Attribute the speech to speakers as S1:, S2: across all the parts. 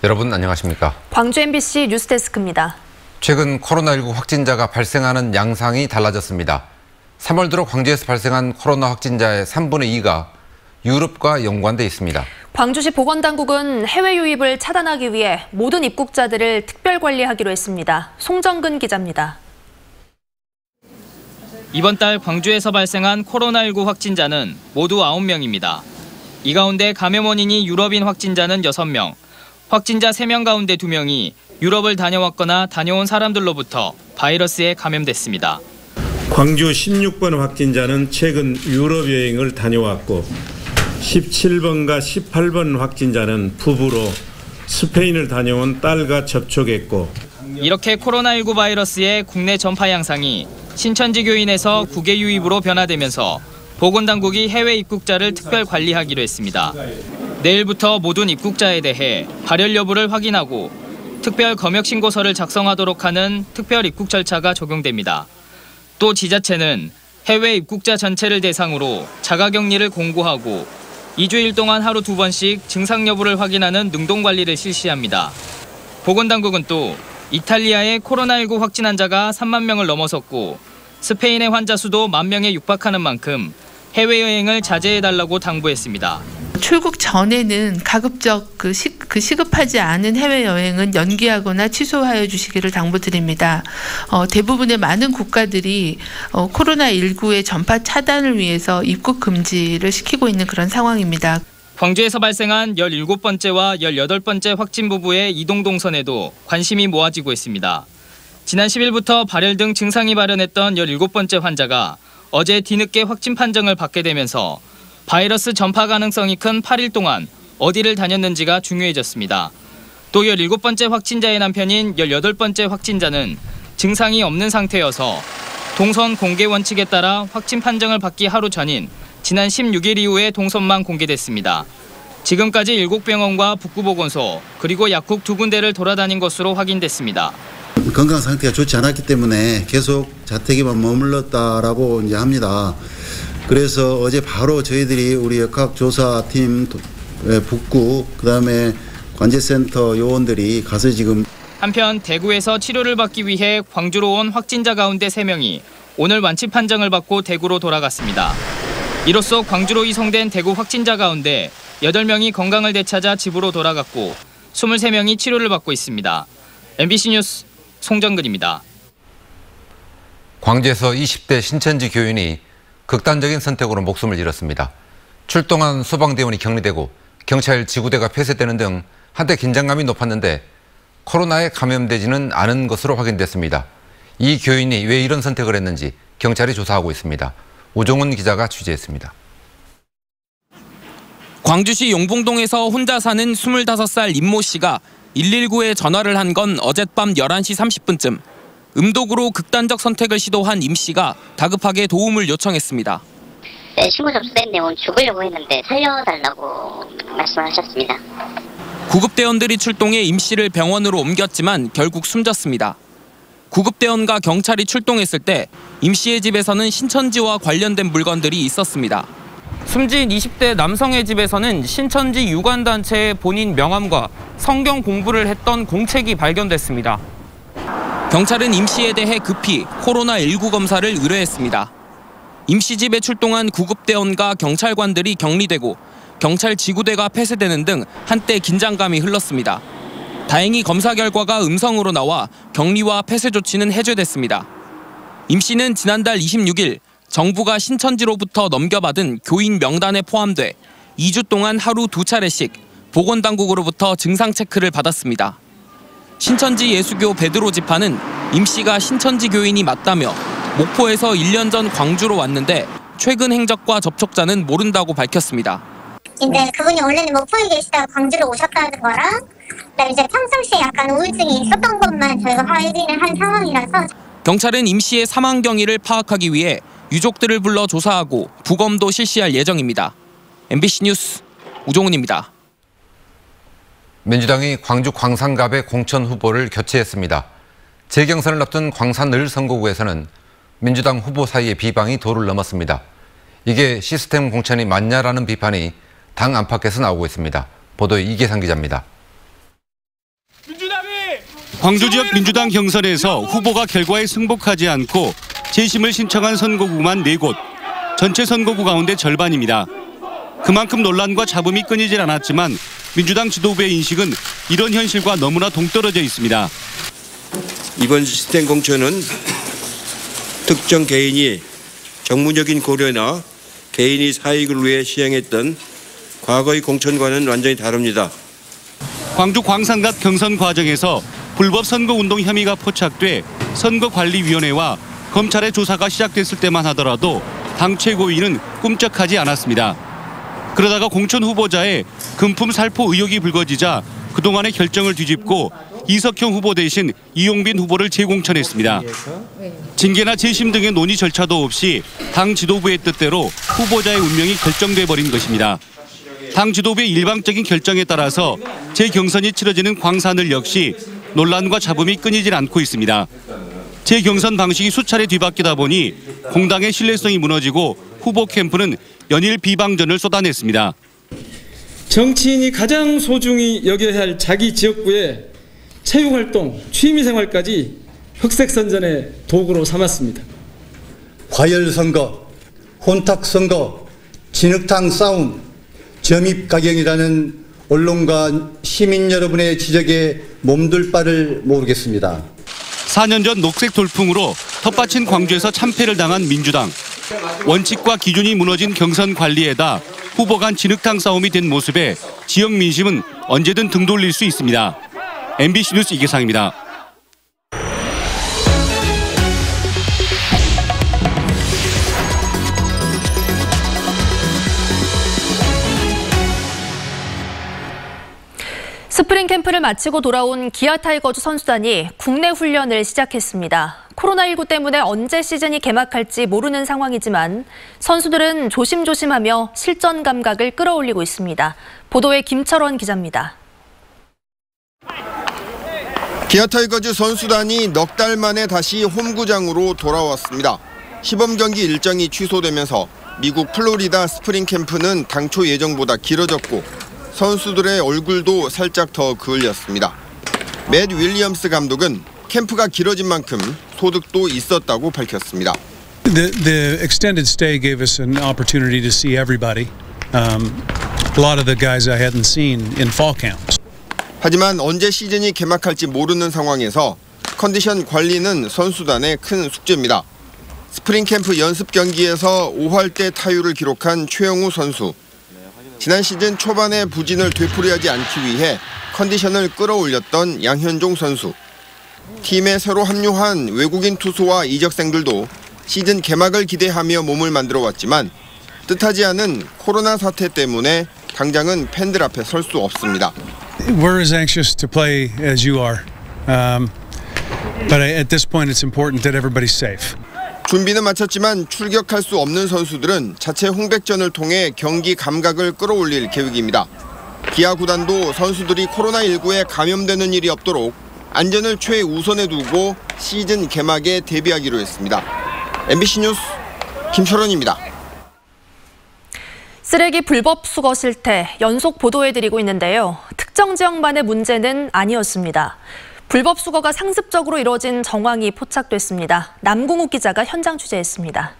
S1: 여러분 안녕하십니까?
S2: 광주 MBC 뉴스데스크입니다.
S1: 최근 코로나19 확진자가 발생하는 양상이 달라졌습니다. 3월 들어 광주에서 발생한 코로나 확진자의 3분의 2가 유럽과 연관돼 있습니다.
S2: 광주시 보건당국은 해외 유입을 차단하기 위해 모든 입국자들을 특별 관리하기로 했습니다. 송정근 기자입니다.
S3: 이번 달 광주에서 발생한 코로나19 확진자는 모두 9명입니다. 이 가운데 감염 원인이 유럽인 확진자는 6명, 확진자 3명 가운데 2명이 유럽을 다녀왔거나 다녀온 사람들로부터 바이러스에 감염됐습니다.
S4: 광주 16번 확진자는 최근 유럽 여행을 다녀왔고 17번과 18번 확진자는 부부로 스페인을 다녀온 딸과 접촉했고
S3: 이렇게 코로나19 바이러스의 국내 전파 양상이 신천지 교인에서 국외 유입으로 변화되면서 보건당국이 해외 입국자를 특별 관리하기로 했습니다. 내일부터 모든 입국자에 대해 발열 여부를 확인하고 특별 검역 신고서를 작성하도록 하는 특별 입국 절차가 적용됩니다. 또 지자체는 해외 입국자 전체를 대상으로 자가격리를 공고하고 2주일 동안 하루 2번씩 증상 여부를 확인하는 능동 관리를 실시합니다. 보건당국은 또 이탈리아의 코로나19 확진 환자가 3만 명을 넘어섰고 스페인의 환자 수도 1만 명에 육박하는 만큼 해외여행을 자제해달라고 당부했습니다.
S5: 출국 전에는 가급적 시급하지 않은 해외여행은 연기하거나 취소하여 주시기를 당부드립니다. 대부분의 많은 국가들이 코로나19의 전파 차단을 위해서 입국 금지를 시키고 있는 그런 상황입니다.
S3: 광주에서 발생한 17번째와 18번째 확진 부부의 이동 동선에도 관심이 모아지고 있습니다. 지난 10일부터 발열 등 증상이 발현했던 17번째 환자가 어제 뒤늦게 확진 판정을 받게 되면서 바이러스 전파 가능성이 큰 8일 동안 어디를 다녔는지가 중요해졌습니다. 또 17번째 확진자의 남편인 18번째 확진자는 증상이 없는 상태여서 동선 공개 원칙에 따라 확진 판정을 받기 하루 전인 지난 16일 이후에 동선만 공개됐습니다. 지금까지 7병원과 북구보건소 그리고 약국 2군데를 돌아다닌 것으로 확인됐습니다.
S6: 건강 상태가 좋지 않았기 때문에 계속 자택에만 머물렀다라고 이제 합니다. 그래서 어제 바로 저희들이 우리 역학조사팀 북구 그다음에 관제센터 요원들이 가서 지금
S3: 한편 대구에서 치료를 받기 위해 광주로 온 확진자 가운데 3명이 오늘 완치 판정을 받고 대구로 돌아갔습니다. 이로써 광주로 이송된 대구 확진자 가운데 8명이 건강을 되찾아 집으로 돌아갔고 23명이 치료를 받고 있습니다. MBC 뉴스 송정근입니다.
S1: 광주에서 20대 신천지 교인이 극단적인 선택으로 목숨을 잃었습니다. 출동한 소방대원이 격리되고 경찰 지구대가 폐쇄되는 등 한때 긴장감이 높았는데 코로나에 감염되지는 않은 것으로 확인됐습니다. 이 교인이 왜 이런 선택을 했는지 경찰이 조사하고 있습니다. 우종훈 기자가 취재했습니다.
S7: 광주시 용봉동에서 혼자 사는 25살 임모 씨가 119에 전화를 한 건 어젯밤 11시 30분쯤. 음독으로 극단적 선택을 시도한 임 씨가 다급하게 도움을 요청했습니다.
S8: 네, 신고 접수된 내용은 죽으려고 했는데 살려달라고 말씀을 하셨습니다.
S7: 구급대원들이 출동해 임 씨를 병원으로 옮겼지만 결국 숨졌습니다. 구급대원과 경찰이 출동했을 때 임 씨의 집에서는 신천지와 관련된 물건들이 있었습니다. 숨진 20대 남성의 집에서는 신천지 유관단체의 본인 명함과 성경 공부를 했던 공책이 발견됐습니다. 경찰은 임 씨에 대해 급히 코로나19 검사를 의뢰했습니다. 임 씨 집에 출동한 구급대원과 경찰관들이 격리되고 경찰 지구대가 폐쇄되는 등 한때 긴장감이 흘렀습니다. 다행히 검사 결과가 음성으로 나와 격리와 폐쇄 조치는 해제됐습니다. 임 씨는 지난달 26일 정부가 신천지로부터 넘겨받은 교인 명단에 포함돼 2주 동안 하루 2차례씩 보건당국으로부터 증상 체크를 받았습니다. 신천지 예수교 베드로 지파는 임 씨가 신천지 교인이 맞다며 목포에서 1년 전 광주로 왔는데 최근 행적과 접촉자는 모른다고 밝혔습니다.
S9: 이제 그분이 원래는 목포에 계시다가 광주로 오셨다는 거랑 그다음에 이제 평상시에 약간 우울증이 있었던 것만 저희가 확인을 한 상황이라서
S7: 경찰은 임 씨의 사망 경위를 파악하기 위해 유족들을 불러 조사하고 부검도 실시할 예정입니다. MBC 뉴스 우종훈입니다.
S1: 민주당이 광주 광산갑의 공천 후보를 교체했습니다. 재경선을 앞둔 광산을 선거구에서는 민주당 후보 사이의 비방이 도를 넘었습니다. 이게 시스템 공천이 맞냐라는 비판이 당 안팎에서 나오고 있습니다. 보도에 이계상 기자입니다.
S10: 광주 지역 민주당 경선에서 후보가 결과에 승복하지 않고 재심을 신청한 선거구만 4곳, 전체 선거구 가운데 절반입니다. 그만큼 논란과 잡음이 끊이질 않았지만 민주당 지도부의 인식은 이런 현실과 너무나 동떨어져 있습니다.
S11: 이번 시스템 공천은 특정 개인이 정무적인 고려나 개인이 사익을 위해 시행했던 과거의 공천과는 완전히 다릅니다.
S10: 광주 광산갑 경선 과정에서 불법 선거운동 혐의가 포착돼 선거관리위원회와 검찰의 조사가 시작됐을 때만 하더라도 당 최고위는 꿈쩍하지 않았습니다. 그러다가 공천 후보자의 금품 살포 의혹이 불거지자 그동안의 결정을 뒤집고 이석형 후보 대신 이용빈 후보를 재공천했습니다. 징계나 재심 등의 논의 절차도 없이 당 지도부의 뜻대로 후보자의 운명이 결정돼 버린 것입니다. 당 지도부의 일방적인 결정에 따라서 재경선이 치러지는 광산을 역시 논란과 잡음이 끊이질 않고 있습니다. 재경선 방식이 수차례 뒤바뀌다 보니 공당의 신뢰성이 무너지고 후보 캠프는 연일 비방전을 쏟아냈습니다.
S12: 정치인이 가장 소중히 여겨야 할 자기 지역구의 체육활동, 취미생활까지 흑색선전의 도구로 삼았습니다.
S13: 과열선거, 혼탁선거, 진흙탕 싸움, 점입가경이라는 언론과 시민 여러분의 지적에 몸둘 바를 모르겠습니다.
S10: 4년 전 녹색 돌풍으로 텃밭인 광주에서 참패를 당한 민주당. 원칙과 기준이 무너진 경선 관리에다 후보 간 진흙탕 싸움이 된 모습에 지역 민심은 언제든 등 돌릴 수 있습니다. MBC 뉴스 이계상입니다.
S2: 스프링 캠프를 마치고 돌아온 기아 타이거즈 선수단이 국내 훈련을 시작했습니다. 코로나19 때문에 언제 시즌이 개막할지 모르는 상황이지만 선수들은 조심조심하며 실전 감각을 끌어올리고 있습니다. 보도에 김철원 기자입니다.
S14: 기아 타이거즈 선수단이 넉 달 만에 다시 홈구장으로 돌아왔습니다. 시범 경기 일정이 취소되면서 미국 플로리다 스프링 캠프는 당초 예정보다 길어졌고 선수들의 얼굴도 살짝 더 그을렸습니다. 맷 윌리엄스 감독은 캠프가 길어진 만큼 소득도 있었다고 밝혔습니다.
S15: The extended stay gave us an opportunity to see everybody. A lot of the guys I hadn't seen in fall camps.
S14: 하지만 언제 시즌이 개막할지 모르는 상황에서 컨디션 관리는 선수단의 큰 숙제입니다. 스프링 캠프 연습 경기에서 5할대 타율을 기록한 최영우 선수. 지난 시즌 초반에 부진을 되풀이하지 않기 위해 컨디션을 끌어올렸던 양현종 선수. 팀에 새로 합류한 외국인 투수와 이적생들도 시즌 개막을 기대하며 몸을 만들어 왔지만 뜻하지 않은 코로나 사태 때문에 당장은 팬들 앞에 설 수 없습니다.
S15: We're as anxious to play as you are, but at this point it's important that everybody's safe.
S14: 준비는 마쳤지만 출격할 수 없는 선수들은 자체 홍백전을 통해 경기 감각을 끌어올릴 계획입니다. 기아 구단도 선수들이 코로나19에 감염되는 일이 없도록 안전을 최우선에 두고 시즌 개막에 대비하기로 했습니다. MBC 뉴스 김철원입니다.
S2: 쓰레기 불법 수거 실태 연속 보도해드리고 있는데요. 특정 지역만의 문제는 아니었습니다. 불법 수거가 상습적으로 이뤄진 정황이 포착됐습니다. 남궁욱 기자가 현장 취재했습니다.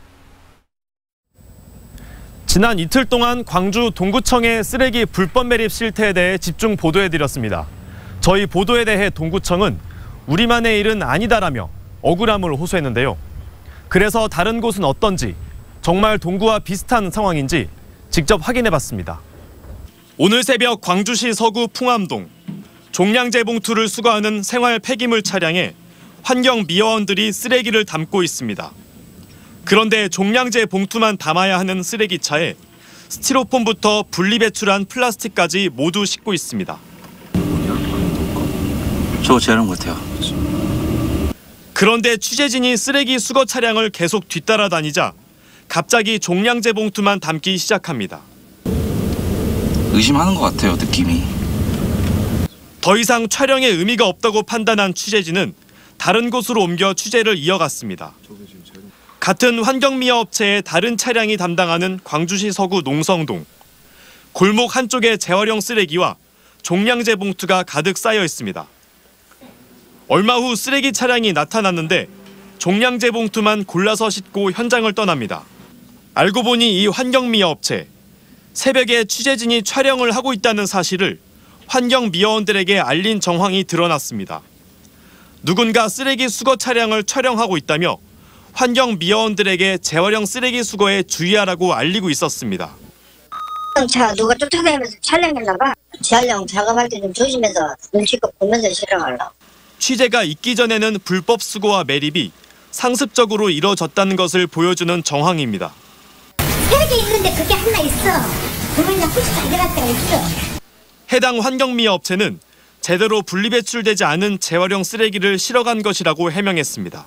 S16: 지난 이틀 동안 광주 동구청의 쓰레기 불법 매립 실태에 대해 집중 보도해드렸습니다. 저희 보도에 대해 동구청은 우리만의 일은 아니다라며 억울함을 호소했는데요. 그래서 다른 곳은 어떤지, 정말 동구와 비슷한 상황인지 직접 확인해봤습니다. 오늘 새벽 광주시 서구 풍암동. 종량제 봉투를 수거하는 생활 폐기물 차량에 환경미화원들이 쓰레기를 담고 있습니다. 그런데 종량제 봉투만 담아야 하는 쓰레기차에 스티로폼부터 분리배출한 플라스틱까지 모두 싣고 있습니다.
S17: 저 제한 못해요.
S16: 그런데 취재진이 쓰레기 수거 차량을 계속 뒤따라다니자 갑자기 종량제 봉투만 담기 시작합니다.
S17: 의심하는 것 같아요, 느낌이.
S16: 더 이상 촬영에 의미가 없다고 판단한 취재진은 다른 곳으로 옮겨 취재를 이어갔습니다. 같은 환경미화 업체의 다른 차량이 담당하는 광주시 서구 농성동. 골목 한쪽에 재활용 쓰레기와 종량제 봉투가 가득 쌓여 있습니다. 얼마 후 쓰레기 차량이 나타났는데 종량제 봉투만 골라서 싣고 현장을 떠납니다. 알고 보니 이 환경미화 업체, 새벽에 취재진이 촬영을 하고 있다는 사실을 환경미화원들에게 알린 정황이 드러났습니다. 누군가 쓰레기 수거 차량을 촬영하고 있다며 환경미화원들에게 재활용 쓰레기 수거에 주의하라고 알리고 있었습니다.
S18: 차 누가 쫓아다니면서 촬영했나 봐. 재활용 작업할 때 좀 조심해서 눈치껏 보면서 촬영하려고.
S16: 취재가 있기 전에는 불법 수거와 매립이 상습적으로 이뤄졌다는 것을 보여주는 정황입니다.
S9: 3개 있는데 그게 하나 있어. 그러면 그냥 푸시가 일어날 때가 있어.
S16: 해당 환경미화 업체는 제대로 분리배출되지 않은 재활용 쓰레기를 실어간 것이라고 해명했습니다.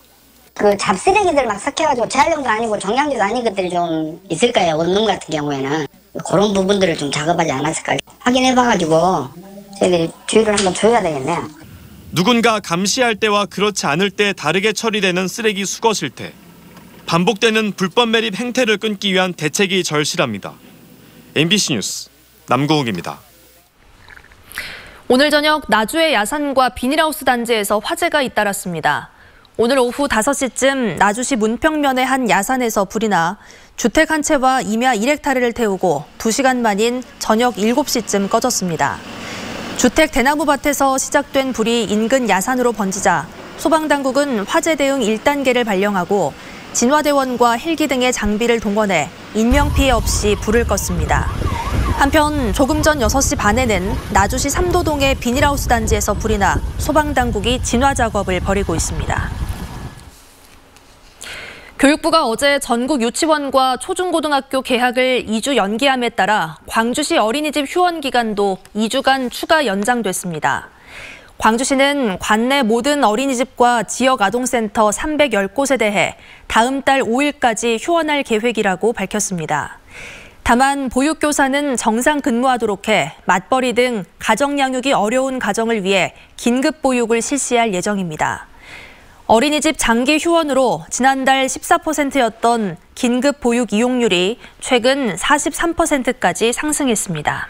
S18: 그 잡쓰레기들 막 섞여가지고 재활용도 아니고 종량제도 아닌 것들이 좀 있을 거예요. 원룸 같은 경우에는. 그런 부분들을 좀 작업하지 않았을까 확인해봐가지고 저희들이 주의를 한번 줘야 되겠네요.
S16: 누군가 감시할 때와 그렇지 않을 때 다르게 처리되는 쓰레기 수거 실태. 반복되는 불법 매립 행태를 끊기 위한 대책이 절실합니다. MBC 뉴스 남궁욱입니다.
S2: 오늘 저녁 나주의 야산과 비닐하우스 단지에서 화재가 잇따랐습니다. 오늘 오후 5시쯤 나주시 문평면의 한 야산에서 불이 나 주택 한 채와 임야 1헥타르를 태우고 2시간 만인 저녁 7시쯤 꺼졌습니다. 주택 대나무 밭에서 시작된 불이 인근 야산으로 번지자 소방당국은 화재 대응 1단계를 발령하고 진화대원과 헬기 등의 장비를 동원해 인명피해 없이 불을 껐습니다. 한편 조금 전 6시 반에는 나주시 삼도동의 비닐하우스 단지에서 불이 나 소방당국이 진화 작업을 벌이고 있습니다. 교육부가 어제 전국 유치원과 초중고등학교 개학을 2주 연기함에 따라 광주시 어린이집 휴원 기간도 2주간 추가 연장됐습니다. 광주시는 관내 모든 어린이집과 지역 아동센터 310곳에 대해 다음 달 5일까지 휴원할 계획이라고 밝혔습니다. 다만 보육교사는 정상 근무하도록 해 맞벌이 등 가정 양육이 어려운 가정을 위해 긴급 보육을 실시할 예정입니다. 어린이집 장기 휴원으로 지난달 14%였던 긴급 보육 이용률이 최근 43%까지 상승했습니다.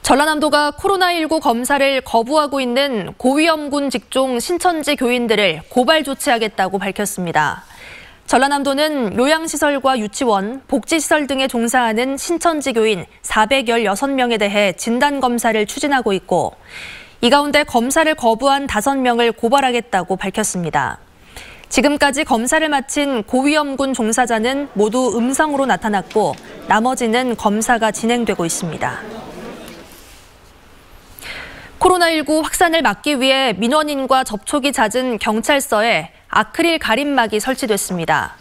S2: 전라남도가 코로나19 검사를 거부하고 있는 고위험군 직종 신천지 교인들을 고발 조치하겠다고 밝혔습니다. 전라남도는 요양시설과 유치원, 복지시설 등에 종사하는 신천지 교인 416명에 대해 진단검사를 추진하고 있고 이 가운데 검사를 거부한 5명을 고발하겠다고 밝혔습니다. 지금까지 검사를 마친 고위험군 종사자는 모두 음성으로 나타났고 나머지는 검사가 진행되고 있습니다. 코로나19 확산을 막기 위해 민원인과 접촉이 잦은 경찰서에 아크릴 가림막이 설치됐습니다.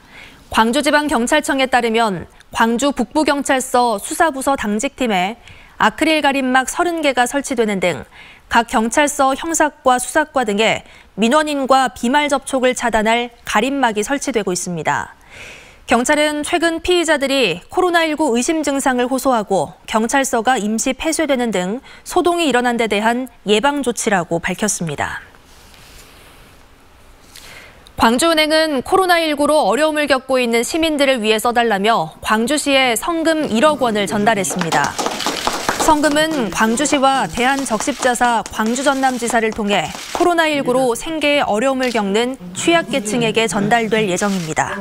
S2: 광주지방경찰청에 따르면 광주 북부경찰서 수사부서 당직팀에 아크릴 가림막 30개가 설치되는 등 각 경찰서 형사과 수사과 등에 민원인과 비말 접촉을 차단할 가림막이 설치되고 있습니다. 경찰은 최근 피의자들이 코로나19 의심 증상을 호소하고 경찰서가 임시 폐쇄되는 등 소동이 일어난 데 대한 예방 조치라고 밝혔습니다. 광주은행은 코로나19로 어려움을 겪고 있는 시민들을 위해 써달라며 광주시에 성금 1억 원을 전달했습니다. 성금은 광주시와 대한적십자사 광주전남지사를 통해 코로나19로 생계에 어려움을 겪는 취약계층에게 전달될 예정입니다.